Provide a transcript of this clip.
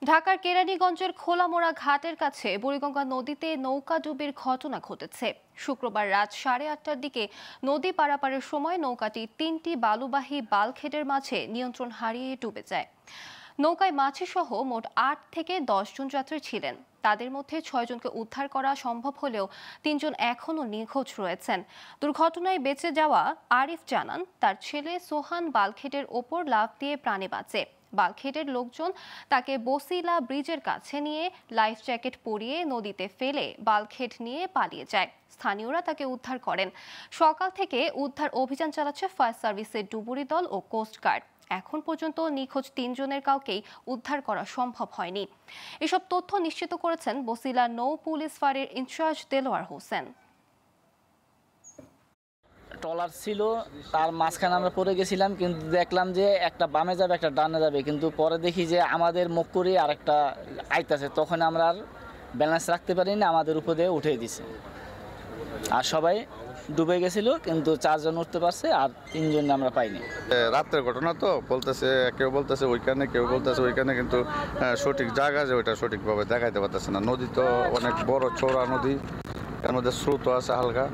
ঢাকার কেরানীগঞ্জের খোলামোড়া ঘাটের কাছে বুড়িগঙ্গা নদীতে নৌকা ডুবির ঘটনা ঘটেছে। শুক্রবার রাত 8:30টার দিকে নদী পারাপারের সময় নৌকাটি 3টি বালুবাহী বাল্কহেডের মাঝে নিয়ন্ত্রণ হারিয়ে ডুবে যায়। নৌকায় মাঝি সহ মোট 8 থেকে 10 জন যাত্রী ছিলেন। তাদের মধ্যে 6 জনকে উদ্ধার করা সম্ভব হলেও 3 জন এখনও নিখোঁজ রয়েছেন। দুর্ঘটনায় বেঁচে যাওয়া আরিফ জানান, তার ছেলে সোহান বাল্কহেডের ওপর লাফ দিয়ে প্রাণে বাঁচে। বাল্কহেডের লোকজন তাকে বসিলা ব্রিজের কাছে নিয়ে লাইফ জ্যাকেট পরিয়ে নদীতে ফেলে বাল্কহেড নিয়ে পালিয়ে যায়। স্থানীয়রা তাকে উদ্ধার করেন। সকাল থেকে উদ্ধার অভিযান চালাচ্ছে ফায়ার সার্ভিসের ডুবুরি দল ও কোস্টগার্ড। এখন পর্যন্ত নিখোঁজ 3 জনের কাউকেই উদ্ধার করা সম্ভব হয়নি। এসব তথ্য নিশ্চিত করেছেন বসিলা নৌ পুলিশ ফাঁড়ির ইনচার্জ দেলোয়ার হোসেন। ট্রলার ছিল, তার মাঝখানে আমরা পড়ে গেছিলাম, কিন্তু দেখলাম যে একটা বামে যাবে একটা ডানে যাবে, কিন্তু পরে দেখি যে আমাদের মুখ করে আর একটা আইতাছে, তখন আমরা আর ব্যালেন্স রাখতে পারিনি, আমাদের উপর দিয়ে উঠে দিছে। আর সবাই ডুবে গেছিল, কিন্তু 4 জন উঠতে পারছে আর 3 জন আমরা পাইনি। রাত্রের ঘটনা তো বলতেছে, কেউ বলতেছে ওইখানে, কেউ বলতেছে ওইখানে, কিন্তু সঠিক জায়গা যে ওইটা সঠিকভাবে দেখাইতে পারতেছে না। নদী তো অনেক বড় চওড়া নদী, এর মধ্যে স্রোত আছে হালকা।